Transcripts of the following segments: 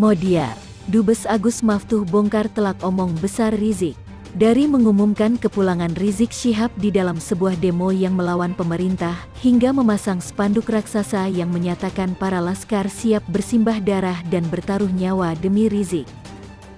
Modiar, Dubes Agus Maftuh bongkar telak omong besar Rizik. Dari mengumumkan kepulangan Rizik Syihab di dalam sebuah demo yang melawan pemerintah, hingga memasang spanduk raksasa yang menyatakan para laskar siap bersimbah darah dan bertaruh nyawa demi Rizik.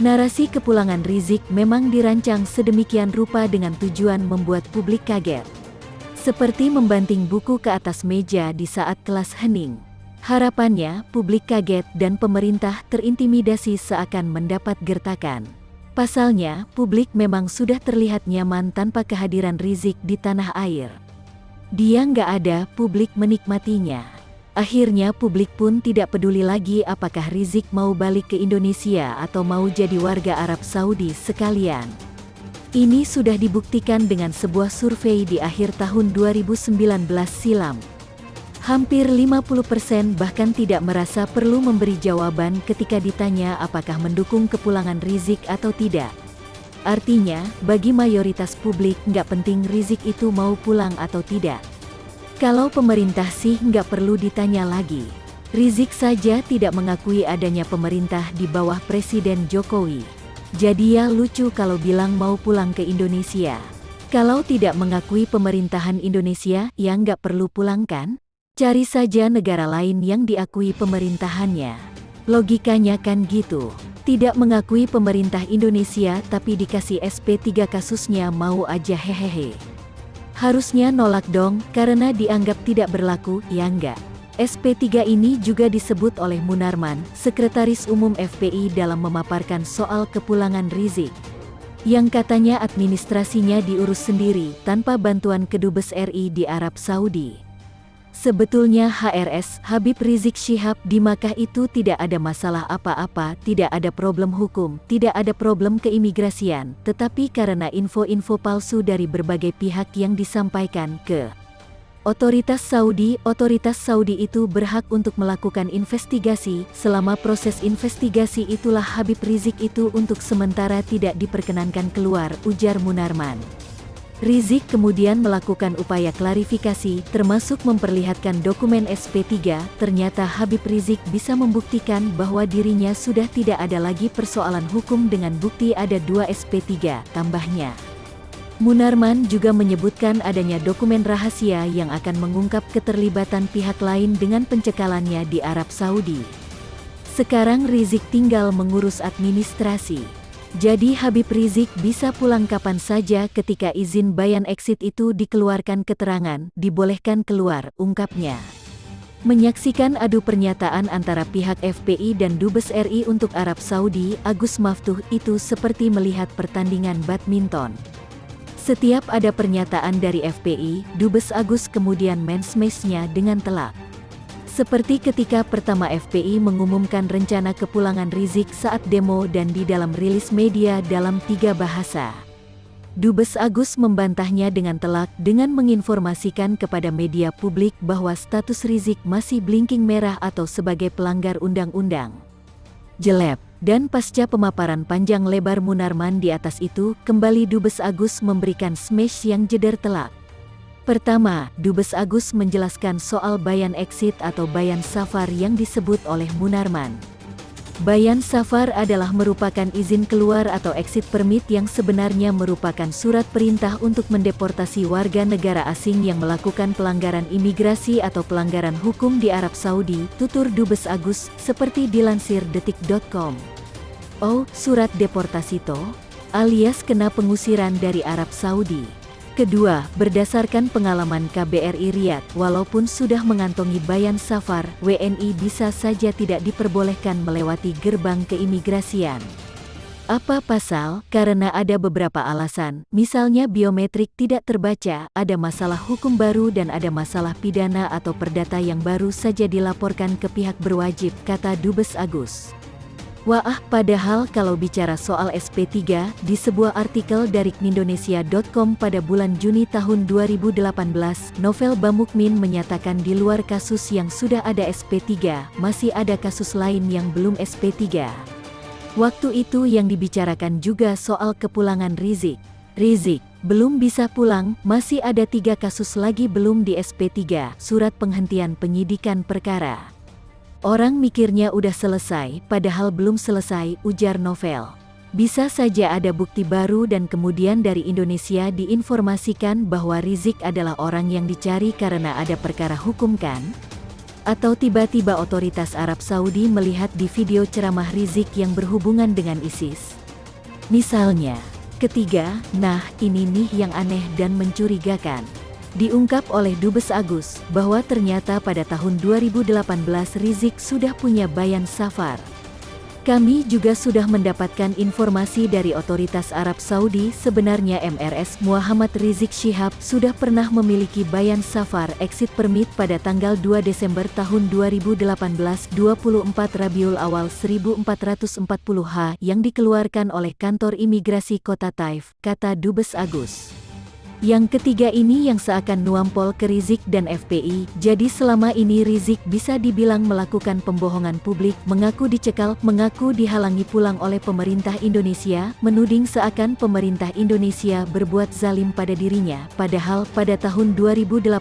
Narasi kepulangan Rizik memang dirancang sedemikian rupa dengan tujuan membuat publik kaget. Seperti membanting buku ke atas meja di saat kelas hening. Harapannya, publik kaget dan pemerintah terintimidasi seakan mendapat gertakan. Pasalnya, publik memang sudah terlihat nyaman tanpa kehadiran Rizik di tanah air. Dia nggak ada, publik menikmatinya. Akhirnya publik pun tidak peduli lagi apakah Rizik mau balik ke Indonesia atau mau jadi warga Arab Saudi sekalian. Ini sudah dibuktikan dengan sebuah survei di akhir tahun 2019 silam. Hampir 50% bahkan tidak merasa perlu memberi jawaban ketika ditanya apakah mendukung kepulangan Rizik atau tidak. Artinya, bagi mayoritas publik nggak penting Rizik itu mau pulang atau tidak. Kalau pemerintah sih nggak perlu ditanya lagi. Rizik saja tidak mengakui adanya pemerintah di bawah Presiden Jokowi. Jadi ya lucu kalau bilang mau pulang ke Indonesia. Kalau tidak mengakui pemerintahan Indonesia, ya nggak perlu pulang kan? Cari saja negara lain yang diakui pemerintahannya. Logikanya kan gitu. Tidak mengakui pemerintah Indonesia tapi dikasih SP3 kasusnya mau aja hehehe. Harusnya nolak dong karena dianggap tidak berlaku, ya enggak. SP3 ini juga disebut oleh Munarman, Sekretaris Umum FPI dalam memaparkan soal kepulangan Rizik. Yang katanya administrasinya diurus sendiri tanpa bantuan Kedubes RI di Arab Saudi. Sebetulnya HRS Habib Rizik Syihab di Makkah itu tidak ada masalah apa-apa, tidak ada problem hukum, tidak ada problem keimigrasian, tetapi karena info-info palsu dari berbagai pihak yang disampaikan ke otoritas Saudi itu berhak untuk melakukan investigasi. Selama proses investigasi itulah Habib Rizik itu untuk sementara tidak diperkenankan keluar, ujar Munarman. Rizik kemudian melakukan upaya klarifikasi, termasuk memperlihatkan dokumen SP3. Ternyata Habib Rizik bisa membuktikan bahwa dirinya sudah tidak ada lagi persoalan hukum dengan bukti ada 2 SP3, tambahnya. Munarman juga menyebutkan adanya dokumen rahasia yang akan mengungkap keterlibatan pihak lain dengan pencekalannya di Arab Saudi. Sekarang Rizik tinggal mengurus administrasi. Jadi Habib Rizik bisa pulang kapan saja ketika izin bayan exit itu dikeluarkan, keterangan dibolehkan keluar, ungkapnya. Menyaksikan adu pernyataan antara pihak FPI dan Dubes RI untuk Arab Saudi, Agus Maftuh itu seperti melihat pertandingan badminton. Setiap ada pernyataan dari FPI, Dubes Agus kemudian mensmash-nya dengan telak. Seperti ketika pertama FPI mengumumkan rencana kepulangan Rizik saat demo dan di dalam rilis media dalam 3 bahasa. Dubes Agus membantahnya dengan telak dengan menginformasikan kepada media publik bahwa status Rizik masih blinking merah atau sebagai pelanggar undang-undang. Jelek. Dan pasca pemaparan panjang lebar Munarman di atas itu, kembali Dubes Agus memberikan smash yang jeder telak. Pertama, Dubes Agus menjelaskan soal bayan exit atau bayan safar yang disebut oleh Munarman. Bayan safar adalah merupakan izin keluar atau exit permit yang sebenarnya merupakan surat perintah untuk mendeportasi warga negara asing yang melakukan pelanggaran imigrasi atau pelanggaran hukum di Arab Saudi, tutur Dubes Agus, seperti dilansir detik.com. Oh, surat deportasi toh? Alias kena pengusiran dari Arab Saudi. Kedua, berdasarkan pengalaman KBRI Riyadh, walaupun sudah mengantongi bayan safar, WNI bisa saja tidak diperbolehkan melewati gerbang keimigrasian. Apa pasal? Karena ada beberapa alasan, misalnya biometrik tidak terbaca, ada masalah hukum baru dan ada masalah pidana atau perdata yang baru saja dilaporkan ke pihak berwajib, kata Dubes Agus. Wah, padahal kalau bicara soal SP3, di sebuah artikel dari Indonesia.com pada bulan Juni tahun 2018, Novel Bamukmin menyatakan di luar kasus yang sudah ada SP3, masih ada kasus lain yang belum SP3. Waktu itu yang dibicarakan juga soal kepulangan Rizik. Rizik belum bisa pulang, masih ada 3 kasus lagi belum di SP3, surat penghentian penyidikan perkara. Orang mikirnya udah selesai, padahal belum selesai, ujar Novel. Bisa saja ada bukti baru dan kemudian dari Indonesia diinformasikan bahwa Rizik adalah orang yang dicari karena ada perkara hukum kan? Atau tiba-tiba otoritas Arab Saudi melihat di video ceramah Rizik yang berhubungan dengan ISIS. Misalnya. Ketiga, nah ini nih yang aneh dan mencurigakan. Diungkap oleh Dubes Agus, bahwa ternyata pada tahun 2018 Rizik sudah punya bayan safar. Kami juga sudah mendapatkan informasi dari otoritas Arab Saudi sebenarnya MRS Muhammad Rizik Syihab sudah pernah memiliki bayan safar exit permit pada tanggal 2 Desember tahun 2018 24 Rabiul Awal 1440H yang dikeluarkan oleh kantor imigrasi Kota Taif, kata Dubes Agus. Yang ketiga ini yang seakan nuampol ke Rizik dan FPI, jadi selama ini Rizik bisa dibilang melakukan pembohongan publik, mengaku dicekal, mengaku dihalangi pulang oleh pemerintah Indonesia, menuding seakan pemerintah Indonesia berbuat zalim pada dirinya, padahal pada tahun 2018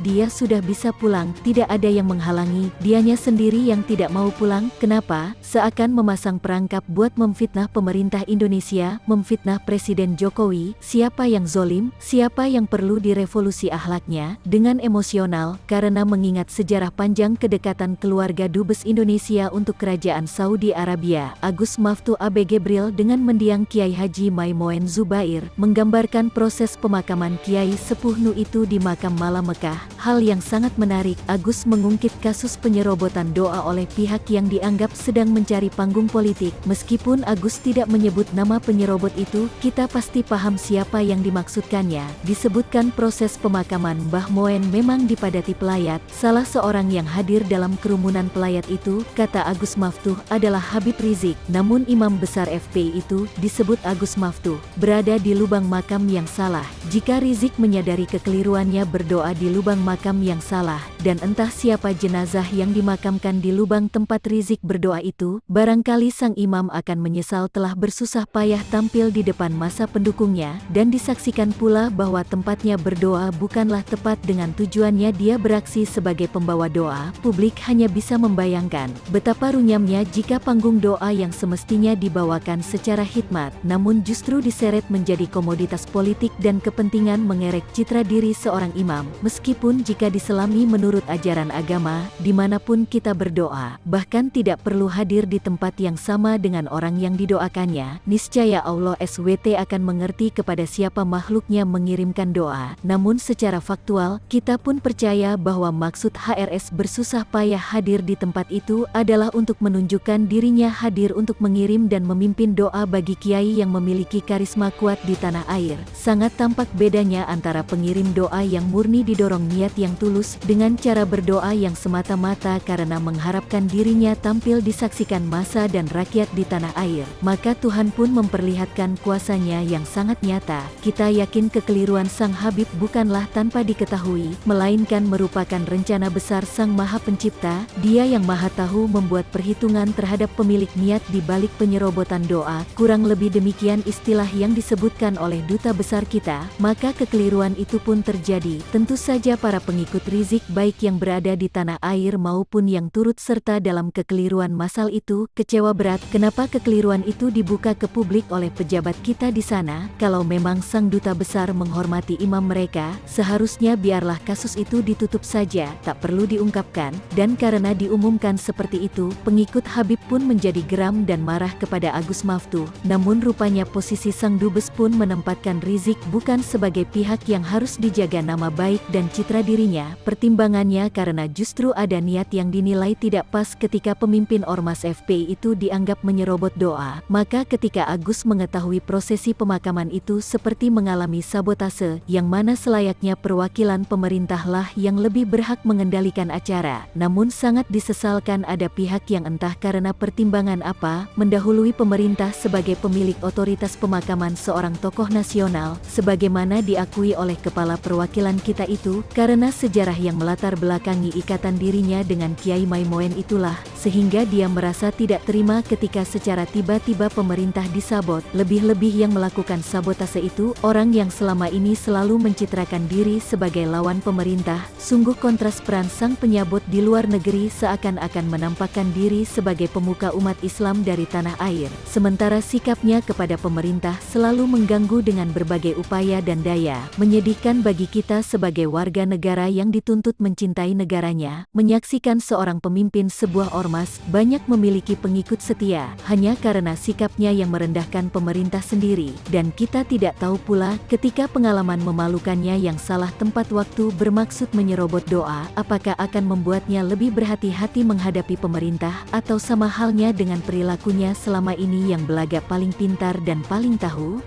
dia sudah bisa pulang, tidak ada yang menghalangi, dianya sendiri yang tidak mau pulang, kenapa? Seakan memasang perangkap buat memfitnah pemerintah Indonesia, memfitnah Presiden Jokowi, siapa yang zolim, siapa yang perlu direvolusi akhlaknya, dengan emosional, karena mengingat sejarah panjang kedekatan keluarga Dubes Indonesia untuk Kerajaan Saudi Arabia, Agus Maftuh Abe Gebril dengan mendiang Kiai Haji Maimoen Zubair, menggambarkan proses pemakaman Kiai Sepuh Nu itu di Makam Mala Mekah. Hal yang sangat menarik, Agus mengungkit kasus penyerobotan doa oleh pihak yang dianggap sedang mencari panggung politik. Meskipun Agus tidak menyebut nama penyerobot itu, kita pasti paham siapa yang dimaksudkannya. Disebutkan proses pemakaman Mbah Moen memang dipadati pelayat. Salah seorang yang hadir dalam kerumunan pelayat itu, kata Agus Maftuh, adalah Habib Rizik. Namun imam besar FPI itu, disebut Agus Maftuh, berada di lubang makam yang salah. Jika Rizik menyadari kekeliruannya berdoa di lubang makam yang salah, dan entah siapa jenazah yang dimakamkan di lubang tempat Rizik berdoa itu, barangkali sang imam akan menyesal telah bersusah payah tampil di depan masa pendukungnya, dan disaksikan pula bahwa tempatnya berdoa bukanlah tepat dengan tujuannya dia beraksi sebagai pembawa doa. Publik hanya bisa membayangkan betapa runyamnya jika panggung doa yang semestinya dibawakan secara hikmat, namun justru diseret menjadi komoditas politik dan kepentingan mengerek citra diri seorang imam. Meskipun jika diselami menurut ajaran agama, dimanapun kita berdoa, bahkan tidak perlu hadir di tempat yang sama dengan orang yang didoakannya, niscaya Allah SWT akan mengerti kepada siapa makhluknya mengirimkan doa. Namun secara faktual, kita pun percaya bahwa maksud HRS bersusah payah hadir di tempat itu adalah untuk menunjukkan dirinya hadir untuk mengirim dan memimpin doa bagi kiai yang memiliki karisma kuat di tanah air. Sangat tampak bedanya antara pengirim doa yang murni didorong niat yang tulus dengan cara berdoa yang semata-mata karena mengharapkan dirinya tampil disaksikan massa dan rakyat di tanah air. Maka Tuhan pun memperlihatkan kuasanya yang sangat nyata. Kita yakin kekeliruan Sang Habib bukanlah tanpa diketahui, melainkan merupakan rencana besar Sang Maha Pencipta. Dia yang Maha Tahu membuat perhitungan terhadap pemilik niat di balik penyerobotan doa. Kurang lebih demikian istilah yang disebutkan oleh duta besar kita. Maka kekeliruan itu pun terjadi. Tentu saja para pengikut Rizik baik yang berada di tanah air maupun yang turut serta dalam kekeliruan massal itu kecewa berat. Kenapa kekeliruan itu dibuka ke publik oleh pejabat kita di sana? Kalau memang sang duta besar menghormati imam mereka, seharusnya biarlah kasus itu ditutup saja, tak perlu diungkapkan. Dan karena diumumkan seperti itu, pengikut Habib pun menjadi geram dan marah kepada Agus Maftuh. Namun rupanya posisi sang dubes pun menempatkan Rizik bukan sebagai pihak yang harus dijaga nama baik dan citra dirinya. Pertimbangannya karena justru ada niat yang dinilai tidak pas ketika pemimpin Ormas FPI itu dianggap menyerobot doa. Maka ketika Agus mengetahui prosesi pemakaman itu seperti mengalami sabotase, yang mana selayaknya perwakilan pemerintahlah yang lebih berhak mengendalikan acara. Namun sangat disesalkan ada pihak yang entah karena pertimbangan apa, mendahului pemerintah sebagai pemilik otoritas pemakaman seorang tokoh nasional, sebagaimana diakui oleh kepala perwakilan kita itu, karena sejarah yang melatar belakangi ikatan dirinya dengan Kiai Maimoen itulah, sehingga dia merasa tidak terima ketika secara tiba-tiba pemerintah disabot. Lebih-lebih yang melakukan sabotase itu orang yang selama ini selalu mencitrakan diri sebagai lawan pemerintah. Sungguh kontras peran sang penyabot di luar negeri seakan-akan menampakkan diri sebagai pemuka umat Islam dari tanah air, sementara sikapnya kepada pemerintah selalu mengganggu dengan berbagai upaya dan daya. Menyedihkan bagi kita sebagai warga negara yang dituntut mencintai negaranya, menyaksikan seorang pemimpin sebuah ormas banyak memiliki pengikut setia, hanya karena sikapnya yang merendahkan pemerintah sendiri. Dan kita tidak tahu pula ketika pengalaman memalukannya yang salah tempat waktu bermaksud menyerobot doa, apakah akan membuatnya lebih berhati-hati menghadapi pemerintah, atau sama halnya dengan perilakunya selama ini yang belagak paling pintar dan paling tahu?